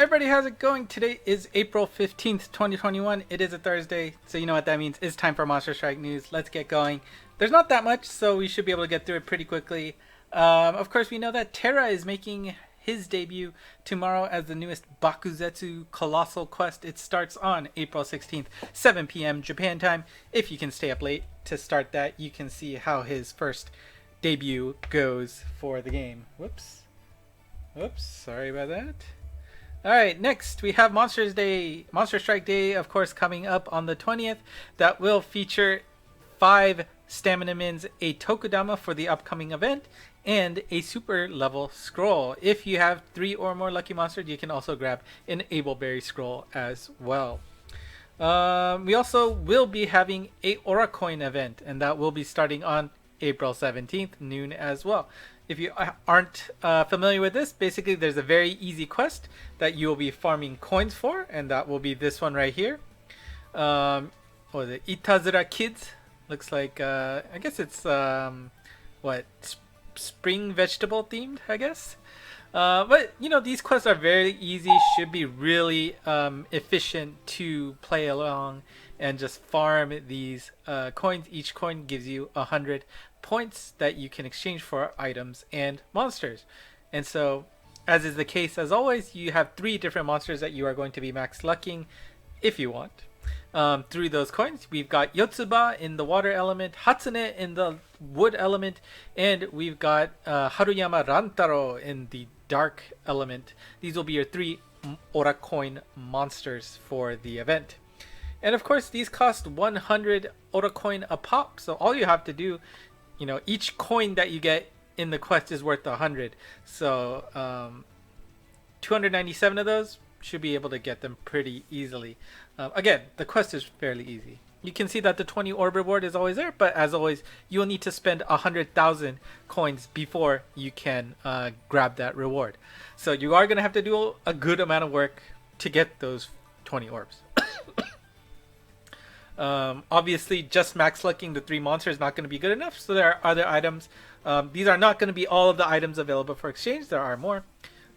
Everybody, how's it going? Today is April 15th, 2021. It is a Thursday, so you know what that means. It's time for Monster Strike News. Let's get going. There's not that much, so we should be able to get through it pretty quickly. Of course, we know that Terra is making his debut tomorrow as the newest Bakuzetsu Colossal Quest. It starts on April 16th, 7 p.m. Japan time. If you can stay up late to start that, you can see how his first debut goes for the game. Whoops, sorry about that. Alright, next we have Monster Strike Day, of course, coming up on the 20th. That will feature 5 Stamina Mins, a Tokudama for the upcoming event, and a Super Level Scroll. If you have 3 or more Lucky Monsters, you can also grab an Ableberry Scroll as well. We also will be having a Aura Coin event, and that will be starting on April 17th, noon as well. If you aren't familiar with this, basically there's a very easy quest that you will be farming coins for, and that will be this one right here. What is it? Itazura Kids. Looks like, I guess it's, spring vegetable themed, I guess. But, you know, these quests are very easy, should be really efficient to play along and just farm these coins. Each coin gives you 100 points that you can exchange for items and monsters. And so, as is the case as always, you have 3 different monsters that you are going to be max lucking if you want. Through those coins, we've got Yotsuba in the water element, Hatsune in the wood element, and we've got Haruyama Rantaro in the dark element. These will be your 3 Aura coin monsters for the event. And of course, these cost 100 Aura coin a pop, so all you have to do, you know, each coin that you get in the quest is worth 100. So 297 of those should be able to get them pretty easily. Again, the quest is fairly easy. You can see that the 20 orb reward is always there, but as always, you will need to spend 100,000 coins before you can grab that reward. So you are going to have to do a good amount of work to get those 20 orbs. Obviously, just max lucking the 3 monsters is not going to be good enough, so there are other items. These are not going to be all of the items available for exchange. There are more.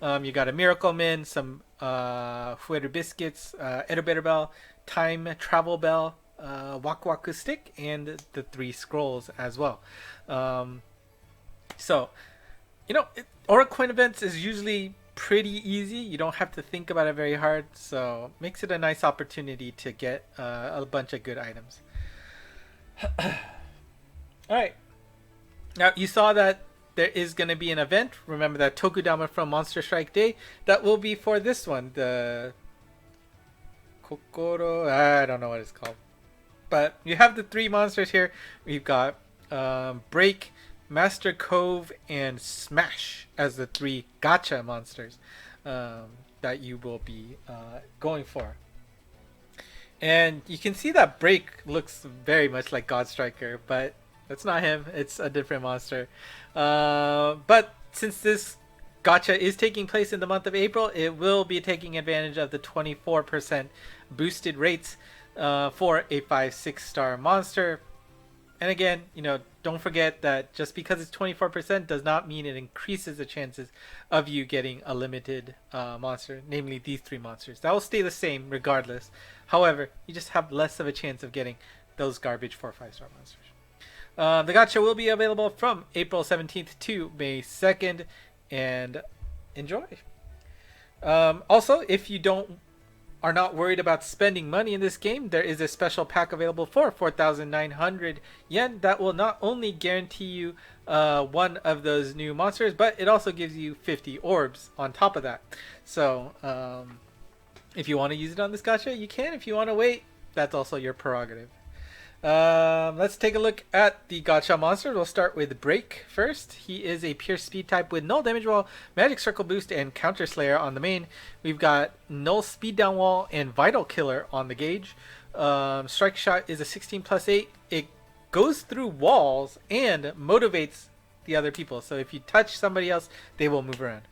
You got a Miracle Min, some Fueru Biscuits, Edobetter Bell, Time Travel Bell, Waku Waku Stick, and the 3 scrolls as well. So, you know, Aura Coin events is usually pretty easy. You don't have to think about it very hard, so makes it a nice opportunity to get a bunch of good items. Alright, now you saw that there is going to be an event. Remember that Tokudama from Monster Strike Day. That will be for this one, the Kokoro, I don't know what it's called, but you have the 3 monsters here. We've got Break, Master Cove, and Smash as the 3 gacha monsters that you will be going for. And you can see that Break looks very much like God Striker, but that's not him. It's a different monster. But since this gacha is taking place in the month of April, it will be taking advantage of the 24% boosted rates for a 5-6 star monster. And again, you know, don't forget that just because it's 24% does not mean it increases the chances of you getting a limited monster, namely these 3 monsters. That will stay the same regardless. However, you just have less of a chance of getting those garbage 4-5 star monsters. The gacha will be available from April 17th to May 2nd, and enjoy. Also, if you are not worried about spending money in this game, there is a special pack available for 4,900 yen that will not only guarantee you one of those new monsters, but it also gives you 50 orbs on top of that. So if you want to use it on this gacha, you can. If you want to wait, that's also your prerogative. Let's take a look at the gacha monsters. We'll start with Break first. He is a pure speed type with null damage wall, magic circle boost, and counter slayer on the main. We've got null speed down wall and vital killer on the gauge. Strike shot is a 16+8. It goes through walls and motivates the other people. So if you touch somebody else, they will move around.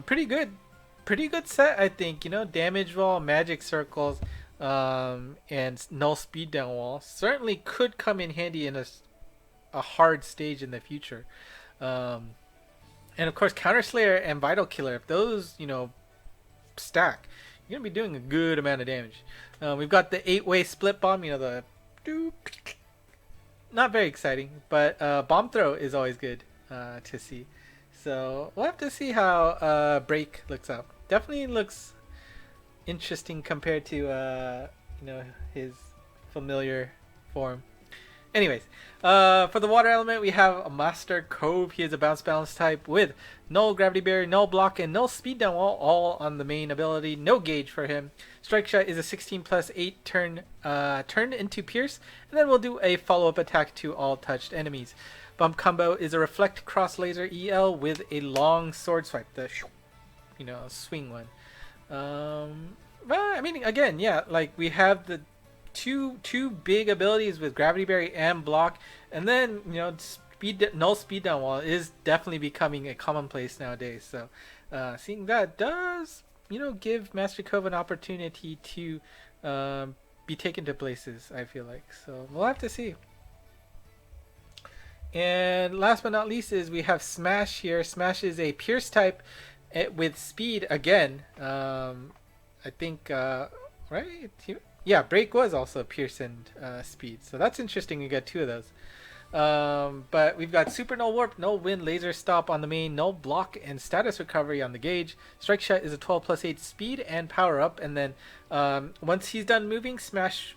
Pretty good set, I think. You know, damage wall, magic circles, and null speed down wall certainly could come in handy in a hard stage in the future. And of course, Counter Slayer and Vital Killer, if those, you know, stack, you're gonna be doing a good amount of damage. We've got the 8-way split bomb. You know, the not very exciting, but bomb throw is always good to see. So we'll have to see how break looks up. Definitely looks interesting compared to you know, his familiar form. Anyways, for the water element, we have a Master Cove. He is a bounce balance type with no gravity barrier, no block, and no speed down wall, all on the main ability. No gauge for him. Strike shot is a 16 plus 8 turn into pierce, and then we'll do a follow-up attack to all touched enemies. Bump combo is a reflect cross laser EL with a long sword swipe, the you know, swing one. Well, I mean, again, yeah, like we have the two big abilities with gravity barrier and block, and then, you know, no speed down wall is definitely becoming a commonplace nowadays. So seeing that does, you know, give Master Cove an opportunity to be taken to places, I feel like. So we'll have to see. And last but not least is we have Smash here. Smash is a pierce type with speed again. I think right, yeah, break was also pierce and speed, so that's interesting. You get 2 of those. But we've got super no warp, no wind, laser stop on the main, no block, and status recovery on the gauge. Strike shot is a 12 plus 8 speed and power up, and then once he's done moving, Smash,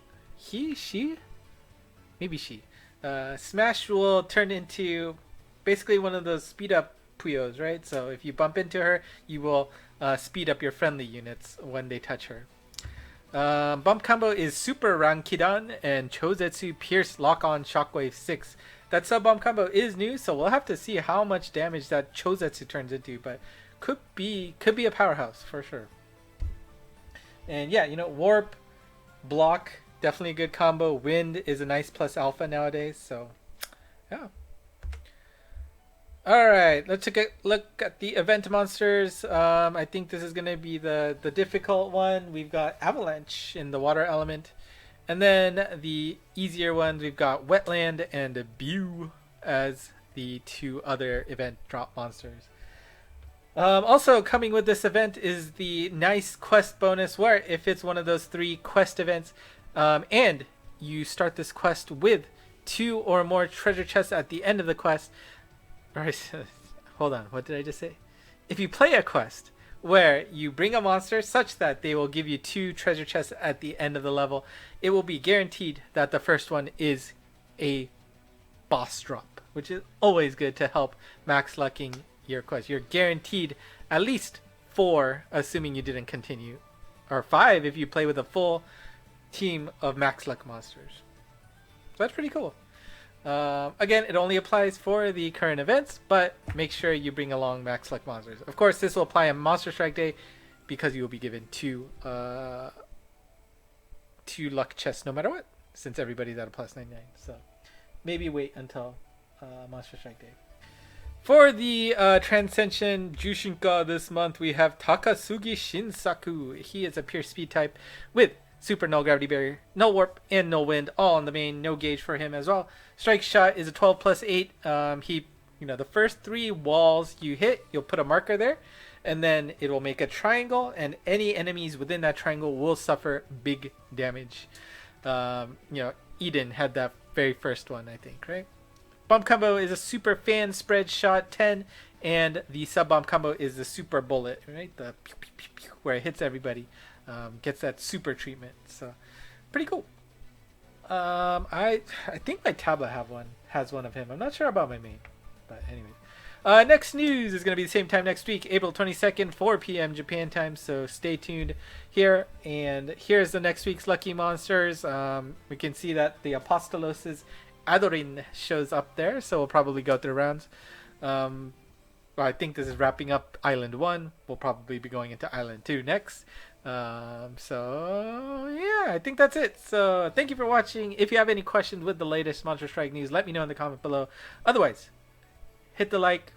Smash will turn into basically one of those speed up Puyos, right? So if you bump into her, you will speed up your friendly units when they touch her. Bump combo is Super Rankidan and Chozetsu Pierce Lock On Shockwave 6. That sub bomb combo is new, so we'll have to see how much damage that Chozetsu turns into, but could be a powerhouse for sure. And yeah, you know, warp, block, definitely a good combo. Wind is a nice plus alpha nowadays, so yeah. Alright, let's take a look at the event monsters. I think this is going to be the difficult one. We've got Avalanche in the water element. And then the easier ones, we've got Wetland and Bew as the 2 other event drop monsters. Also coming with this event is the nice quest bonus, where if it's one of those 3 quest events, and you start this quest with 2 or more treasure chests at the end of the quest. Hold on, what did I just say? If you play a quest where you bring a monster such that they will give you 2 treasure chests at the end of the level, it will be guaranteed that the first one is a boss drop, which is always good to help max lucking your quest. You're guaranteed at least 4, assuming you didn't continue, or 5 if you play with a full team of max luck monsters. So that's pretty cool. Again, it only applies for the current events, but make sure you bring along max luck monsters. Of course, this will apply on Monster Strike Day because you will be given 2 luck chests no matter what, since everybody's at a plus 99. So maybe wait until Monster Strike Day. For the Transcension Jushinka this month, we have Takasugi Shinsaku. He is a pure speed type with super no gravity barrier, no warp, and no wind, all on the main. No gauge for him as well. Strike shot is a 12 plus 8. He, you know, the first 3 walls you hit, you'll put a marker there, and then it will make a triangle, and any enemies within that triangle will suffer big damage. You know, Eden had that very first one, I think, right? Bump combo is a super fan spread shot 10, and the sub bomb combo is the super bullet, right? The pew, pew, pew, pew, where it hits everybody. Gets that super treatment, so pretty cool. I think my tablet has one of him. I'm not sure about my main, but anyways. Next news is going to be the same time next week, April 22nd, 4 p.m. Japan time, so stay tuned here. And here's the next week's lucky monsters. We can see that the Apostolos' Adorin shows up there, so we'll probably go through rounds. Well, I think this is wrapping up Island 1. We'll probably be going into Island 2 next. So yeah, I think that's it. So thank you for watching. If you have any questions with the latest Monster Strike news, let me know in the comment below. Otherwise, hit the like,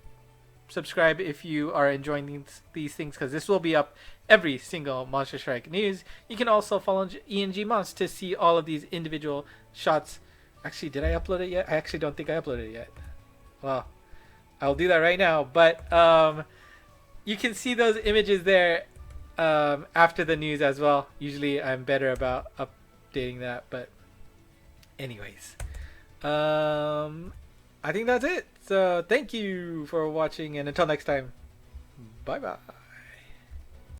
subscribe if you are enjoying these things, because this will be up every single Monster Strike news. You can also follow ENG Monst to see all of these individual shots. Actually, did I upload it yet? I actually don't think I uploaded it yet. Well, I'll do that right now. But you can see those images there after the news as well. Usually I'm better about updating that, but anyways, I think that's it. So thank you for watching, and until next time, bye bye.